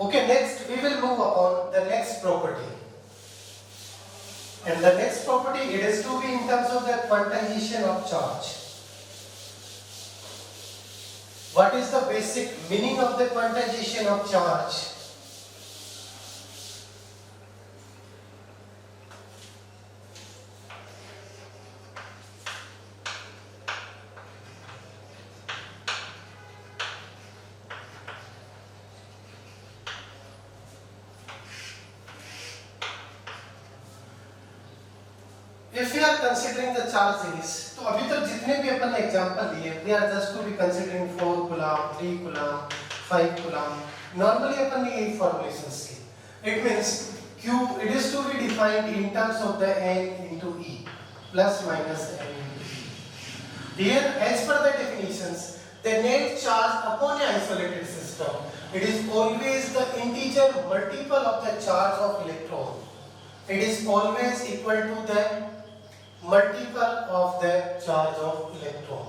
Okay, next we will move upon the next property. And the next property, it is to be in terms of the quantization of charge. What is the basic meaning of the quantization of charge? If we are considering the charges, तो अभी तक जितने भी अपन ने example लिए, we are just to be considering 4 coulomb, 3 coulomb, 5 coulomb. Normally अपन ने यही formulations की. It means Q, it is to be defined in terms of the N into E, plus minus N into E. Here, as per the definitions, the net charge upon an isolated system, it is always the integer multiple of the charge of electron. It is always equal to the multiple of the charge of electron.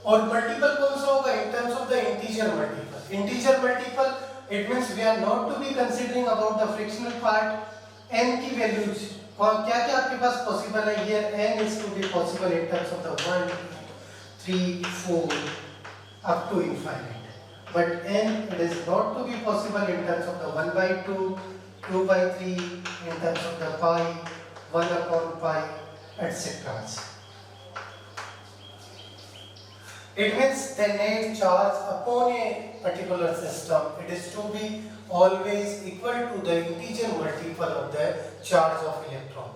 और multiple कौन सा होगा? In terms of the integer multiple. Integer multiple, it means we are not to be considering about the fractional part. N की values क्या क्या आपके पास possible है? Here N is to be possible in terms of the 1, 3, 4 up to infinite. But N, it is not to be possible in terms of the 1 by 2, 2 by 3, in terms of the pi, 1 upon pi, etc. It means the net charge upon a particular system, it is to be always equal to the integer multiple of the charge of electron.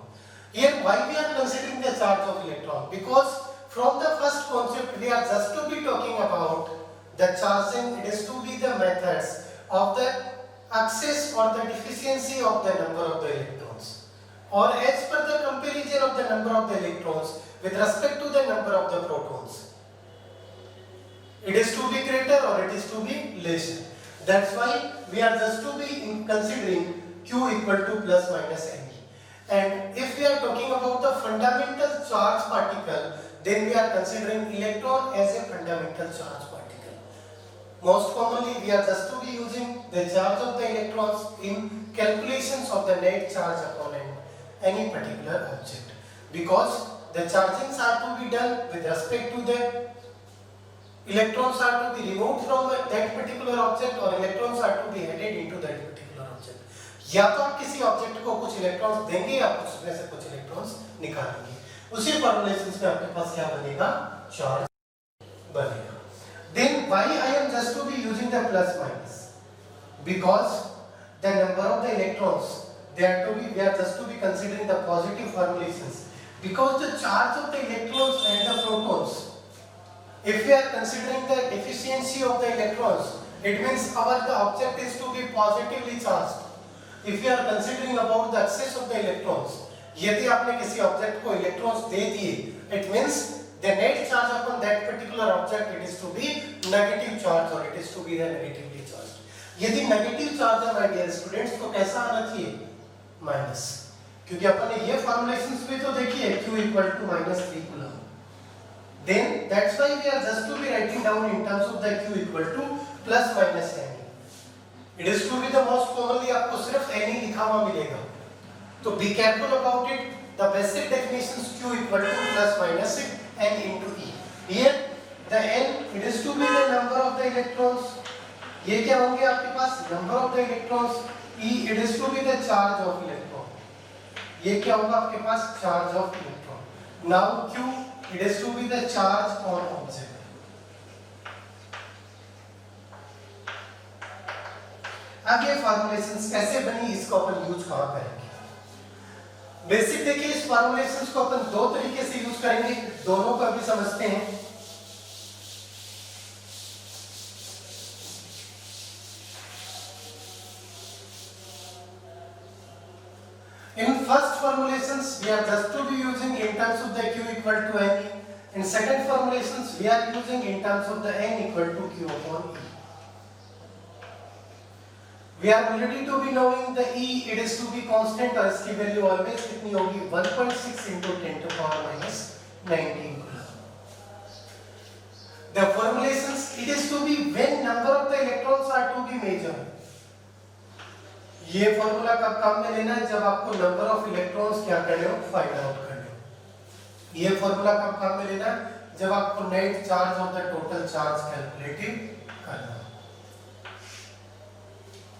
Here why we are considering the charge of electron? Because from the first concept we are just to be talking about the charging, it is to be the methods of the excess or the deficiency of the number of the electrons, or as per the comparison of the number of the electrons with respect to the number of the protons. It is to be greater or it is to be lesser. That's why we are just to be considering Q equal to plus minus ME. And if we are talking about the fundamental charge particle, then we are considering electron as a fundamental charge particle. Most commonly we are just to be using the charge of the electrons in calculations of the net charge upon any particular object, because the chargings are to be done with respect to the electrons are to be removed from that particular object or electrons are to be added into that particular object. या तो आप किसी object को कुछ electrons देंगे या उसमें से कुछ इलेक्ट्रॉन्स निकालेंगे, उसी फॉर्मुलेशंस में आपके पास क्या बनेगा? चार्ज बनेगा. Then why I am just to be using the plus minus? Because the number of the electrons, we are just to be considering the positive formulations, because the charge of the electrons and the protons, if we are considering the efficiency of the electrons, it means the object is to be positively charged. If we are considering about the excess of the electrons, यदि आपने किसी object को electrons they दिए, it means the net charge upon that particular object, it is to be negative charge or it is to be the negatively charged. यदि negative charge है my dear students, तो कैसा आना चाहिए? Minus, क्योंकि अपन ने ये फॉर्मुलेशंस भी तो देखी है, Q equal to minus 3 coulomb. Then that's why we are just to be writing down in terms of the Q equal to plus minus Ne. It is to be the most commonly आपको सिर्फ Ne लिखा हुआ मिलेगा, तो be careful about it. The basic definitions Q equal to plus minus N into E. Here the N, it is to be the number of the electrons. ये क्या होंगे आपके पास? Number of the electrons. E, it is to be the charge of electron. ये क्या होगा आपके पास? Charge of electron. Now Q, it is to be the charge on object. अब ये फॉर्मुलेशंस कैसे बनी, इसको अपन यूज कहां करेंगे? बेसिक देखिए, इस फॉर्मुलेशंस को अपन दो तरीके से यूज करेंगे, दोनों को अभी समझते हैं. In first formulations we are just to be using in terms of the Q equal to Ne. In second formulations we are using in terms of the N equal to Q upon E. We are already to be knowing the E, it is to be constant और इसकी value always कितनी होगी? 1.6 into 10 to power minus 19 coulomb. The formulations, it is to be when number of the electrons are to be जाए। ये formula कब काम में लेना है? जब आपको नंबर ऑफ इलेक्ट्रॉन्स क्या करने हो, फाइंड आउट करने हो। ये फॉर्मूला कब काम में लेना है? जब आपको net charge of the total charge calculative करना हो।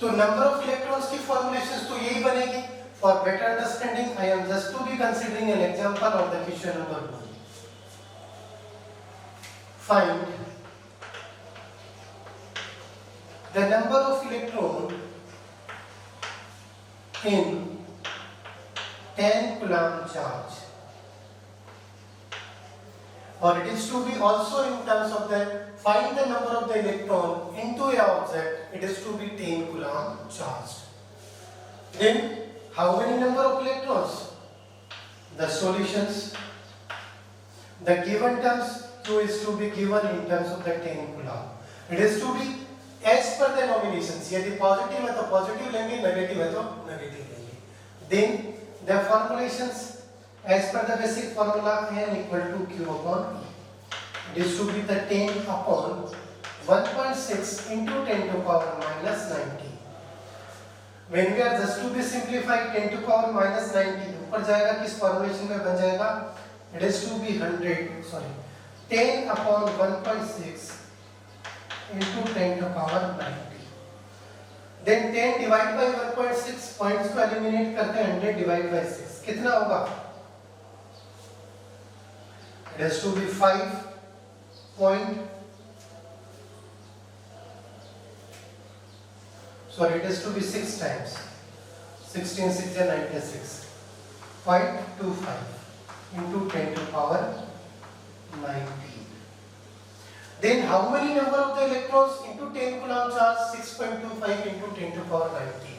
तो नंबर ऑफ इलेक्ट्रॉन्स की फॉर्मुलेशंस तो यही बनेगी। For better understanding I am just to be considering an example of the question number 1. Find the number of electron in 10 coulomb charge, or it is to be also in terms of the find the number of the electron into a object, it is to be 10 coulomb charged. Then how many number of electrons? The solutions, the given terms Q is to be given in terms of the 10 coulomb. It is to be as per the nominations. यदि positive है तो positive लेंगे, negative है तो negative लेंगे. Then the formulations as per the basic formula n equal to Q upon E. It is to be the 10 upon 1.6 into 10 to power minus 90. When we are just to be simplified 10 to power minus 90 ऊपर जाएगा, किस formulation में बन जाएगा? It is to be 10 upon 1.6 into 10 to power 90. Then 10 divided by 1.6, points को eliminate करते हैं, 100 divided by 6 कितना होगा? It has to be 5 point, sorry, it has to be 6 times 16 6 and 96 0.25 into 10 to power 90. Then how many number of the electrons into 10 coulomb charge? 6.25 into 10 to power 90.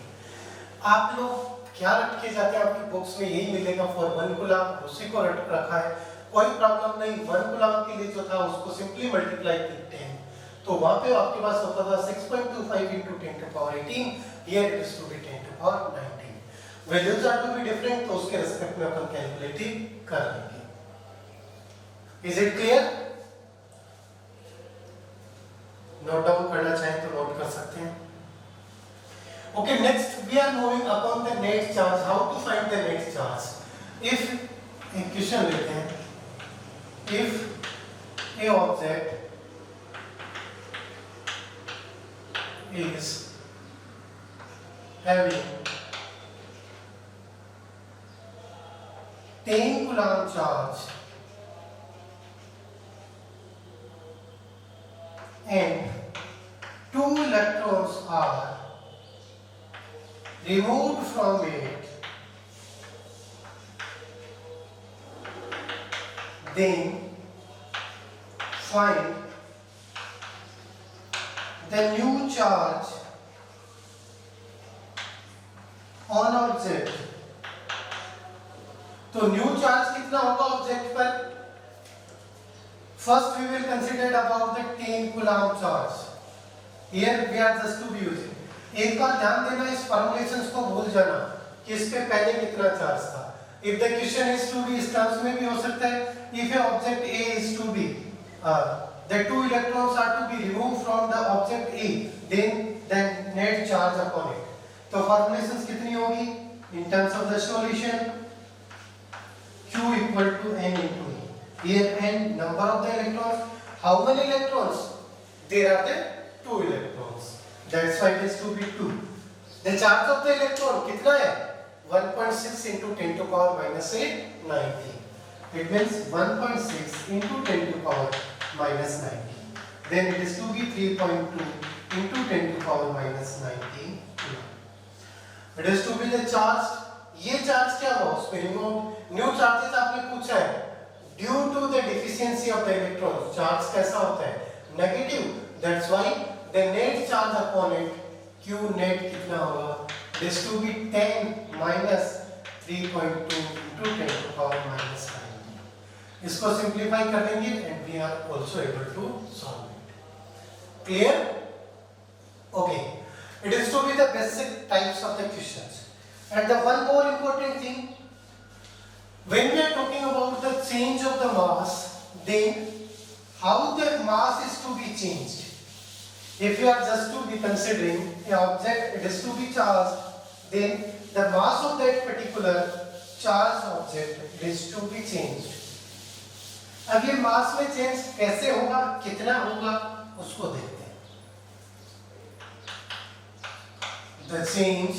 आप लोग क्या रट के जाते हैं? आपकी बुक्स में यही मिलेगा फॉर 1 coulomb, उसी को रट रखा है, कोई प्रॉब्लम नहीं। 1 coulomb के लिए जो था उसको सिंपली मल्टीप्लाई विद 10, तो वहां पे आपके पास होता था 6.25 into 10 to power 18. Here it is to be 10 to power 19. Values are to be different, तो उसके रिस्पेक्ट में अपन कैलकुलेट कर लेंगे। Is it clear? Note down करना चाहें तो नोट कर सकते हैं। Okay, next we are moving upon the net charge. How to find the net charge? If एक क्वेश्चन लेते हैं, if a object is having 10 coulomb charge and 2 electrons are removed from it, then find the new charge on object. तो new charge कितना होगा object पर? First we will consider about the 10 coulomb charge. Here we are just to be using. एक बार ध्यान देना, इस formulations को भूल जाना कि इस पे पहले कितना चार्ज था. If the question is to be, इस टर्म्स में भी हो सकता है. If a object A is to be, the 2 electrons are to be removed from the object A, then the net charge upon it. तो formulations कितनी होगी? In terms of the solution, Q equal to N into E. Here N number of the electrons. How many electrons? There are the 2 electrons. That's why it is to be 2. The charge of the electron कितना है? 1.6 into 10 to power minus 8, 90. It means 1.6 into 10 to power minus 90. Then it is to be 3.2 into 10 to power minus 90. It is to be the charge. ये charge क्या हुआ? उसमें new charges आपने पूछा है. Due to the deficiency of the electrons, charge कैसा होता है? Negative. That's why the net charge upon it, Q net कितना होगा? It is to be 10 minus 3.2 into 10 to power minus 90. इसको simplify कर देंगे and we are also able to solve it. Clear? Okay. It is to be the basic types of the questions. And the one more important thing, when we are talking about the change of the mass, then how the mass is to be changed. If you are just to be considering a object, it is to be charged, then the mass of that particular charged object is to be changed. अब ये मास में change कैसे होगा, कितना होगा, उसको देखते हैं. The change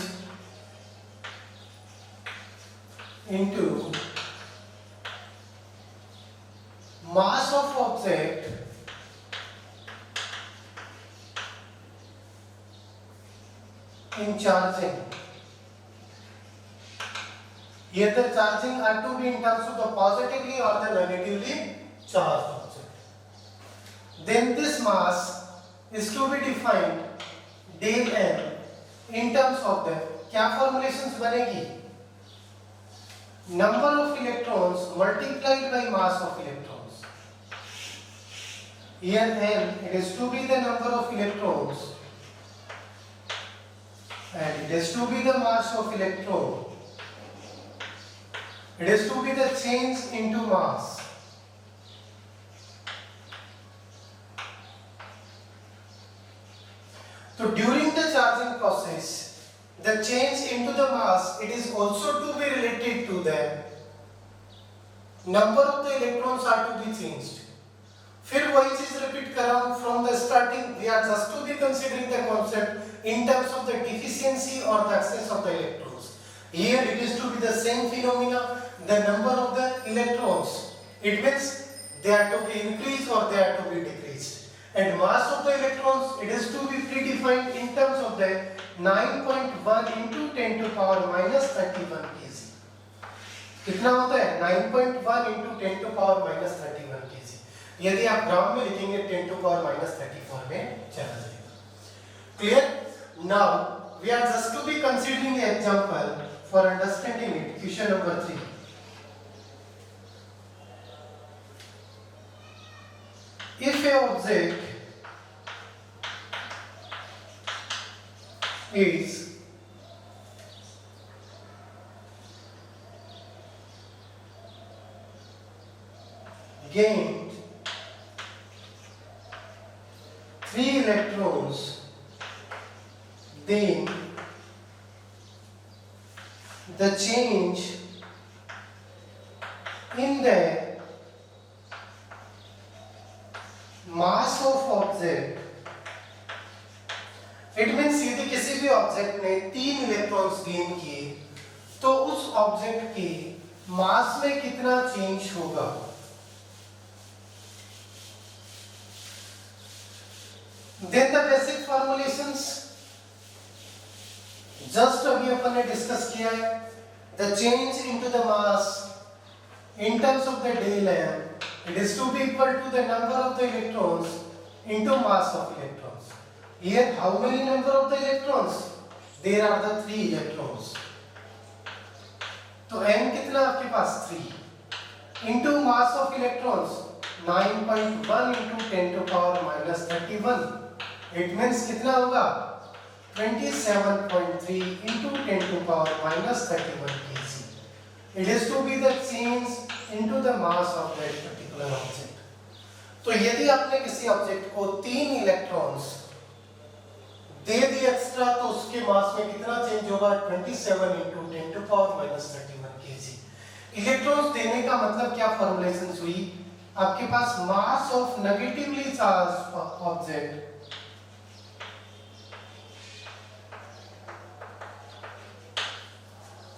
into mass of object in charging. Either charging are to be in terms of the positively or the negatively charged object. Then this mass is to be defined del m in terms of the क्या formulations बनेगी? Number of electrons multiplied by mass of electrons. Here m, it is to be the number of electrons and it is to be the mass of electron. It is to be the change into mass. So during the charging process, the change into the mass, it is also to be related to the number of the electrons are to be changed. फिर वही चीज repeat कर रहा हूं from the starting. We are just to be considering the concept in terms of the deficiency or the excess of the electrons. Here it is to be the same phenomena, the number of the electrons. It means they are to be increased or they are to be decreased. And mass of the electrons, it is to be predefined in terms of the 9.1 into 10 to power minus 31 kg. कितना होता है 9.1 into 10 to power minus 31 kg. यदि आप ग्राम में लिखेंगे 10 to power minus 34 में चला जाएगा. Clear? Now we are just to be considering an example for understanding it. Question number 3. If a object is gained 3 electrons, then the change in the mass of object, it means यदि किसी भी object ने 3 electrons gain किए तो उस object के मास में कितना चेंज होगा. Then the basic formulations just अभी अपन ने डिस्कस किया है. The change into the mass in terms of the del m, it is to be equal to the number of the electrons into mass of electrons. Here how many number of the electrons? There are the 3 electrons. तो n कितना आपके पास 3 into mass of electrons 9.1 into 10 to power minus 31. It means कितना होगा 27.3 into 10 to power minus 31 kg. It is to be the change into the mass of that particular object. तो यदि आपने किसी object को 3 इलेक्ट्रॉन्स दे दिए extra तो उसके मास में कितना चेंज होगा 27 into 10 to power minus 31 kg. Electrons देने का मतलब क्या फॉर्मुलेशंस हुई. आपके पास mass of negatively charged object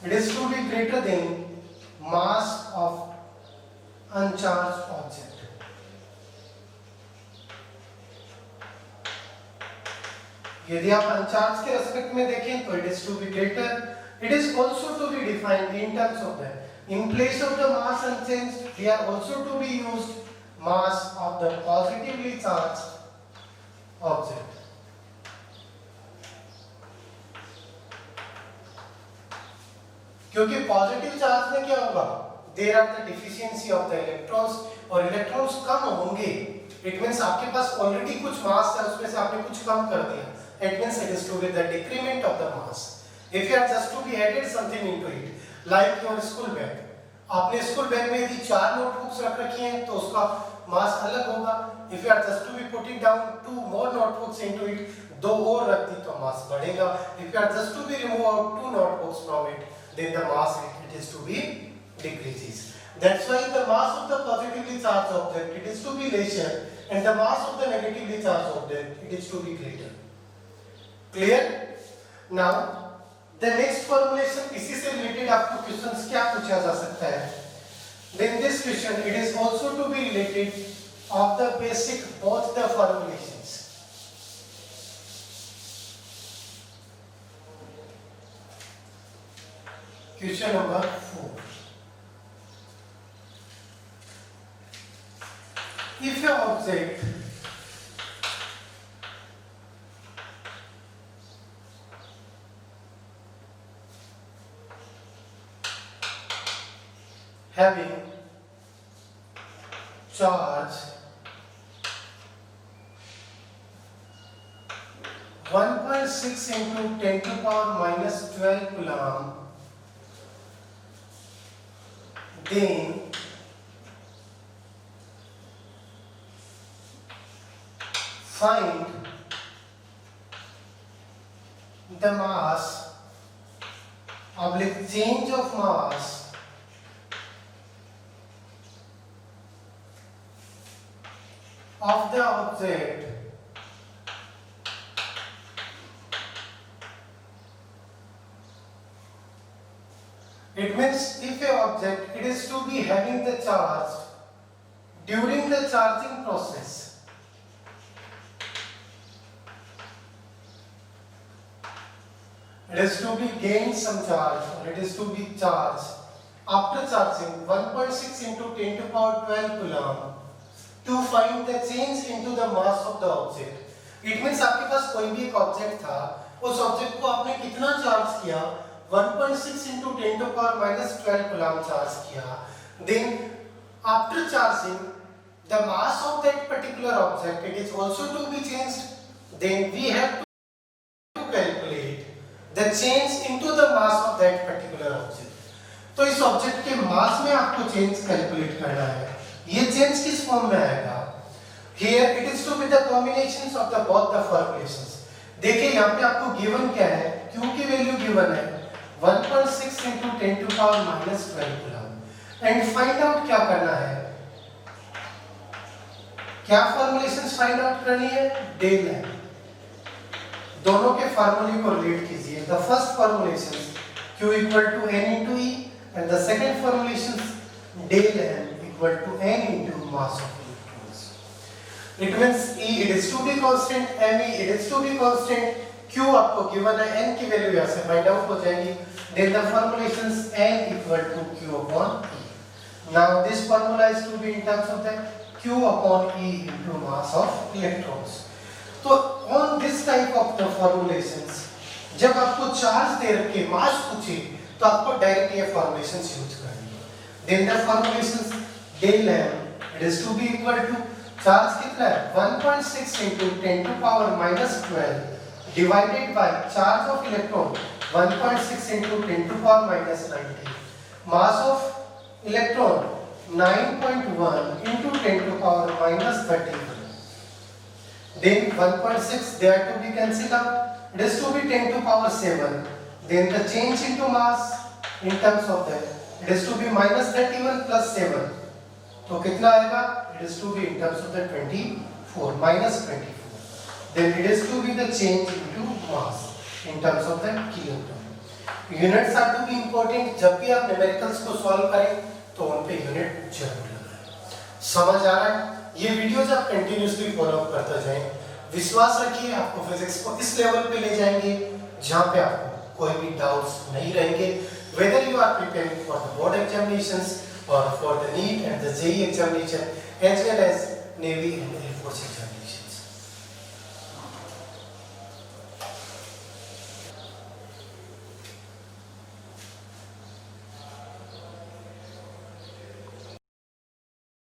it is to be greater than mass of uncharged object. यदि आप uncharged के रेस्पेक्ट में देखें तो it is to be greater. It is also to be defined in terms of that. In place of the mass unchanged, we are also to be used mass of the positively charged object. क्योंकि positive charge में क्या होगा there are the deficiency of the electrons और electrons कम होंगे. It means आपके पास already कुछ मास है उसमें से आपने कुछ कम कर दिया. It means it is to be the decrement of the mass. If you are just to be added something into it like your school bag. आपने स्कूल बैग में यदि 4 नोटबुक्स रख रखी हैं तो उसका मास अलग होगा. If you are just to be putting down 2 more notebooks into it, 2 और रख दी तो मास बढ़ेगा. If you are just to be remove out 2 notebooks from it, then the mass it is to be decreases. That's why the mass of the positively charged object it is to be lesser and the mass of the negatively charged object it is to be greater. Clear? Now the next formulation इसी से related आपको questions क्या पूछा जा सकता है? Then this question it is also to be related of the basic both the formulations. Question number 4. If your object having charge 1.6 into 10 to the power minus 12 coulomb, then find the mass oblique change of mass of the object it means if a object it is to be having the charge during the charging process it is to be gain some charge or it is to be charged after charging 1.6 into 10 to the power 12 coulomb to find the change into the mass of the object. It means आपके पास कोई भी एक object था, उस object को आपने कितना charge किया? 1.6 into 10 to the power minus 12 coulomb charge किया. Then after charging, the mass of that particular object it is also to be changed. Then we have to calculate the change into the mass of that particular object. तो इस object के मास में आपको change calculate करना है. ये change किस form में आएगा? Here it is to be the combinations of the both the formulations. देखिए यहाँ पे आपको गिवन क्या है? Q की वैल्यू गिवन है 1.6 into 10 to the power minus 12 coulomb and find out क्या करना है? क्या फॉर्मुलेशंस फाइंड आउट करनी है? डेल है. दोनों के फार्मूले को रिलेट कीजिए. The first formulation Q equal to n into E and the second formulation del n equal to n into mass of electrons. It means E it is to be constant, Me it is to be constant, Q आपको given है, n की value यहाँ से find out हो जाएगी. Then the formulations n equal to Q upon E. Now this formula is to be in terms of the Q upon E into mass of electrons. तो on this type of the formulations जब आपको charge दे रखे मास पूछे तो आपको direct ये formulations use करनी है. Then the formulations del m it is to be equal to charge कितना है 1.6 into 10 to the power minus 12 divided by charge of electron 1.6 into 10 to the power minus 90 mass of electron 9.1 into 10 to the power minus 31. Then 1.6 they are to be cancelled out. It is to be 10 to the power 7. Then the change into mass in terms of that it is to be minus 31 plus 7. तो कितना आएगा? It is to be in terms of the 24 minus 24. Then it is to be the change into mass in terms of the kilogram. Units are to be important. जब भी आप numericals को solve करें तो उन पे यूनिट जरूर लगाएं. समझ आ रहा है? ये वीडियोज आप कंटिन्यूसली फॉलो अप करते जाएं. विश्वास रखिए आपको फिजिक्स को इस लेवल पे ले जाएंगे जहाँ पे आपको कोई भी डाउट्स नहीं रहेंगे. Whether you are preparing for the board examinations or for the NEET and the JEE examination as well as Navy and Air Force examination.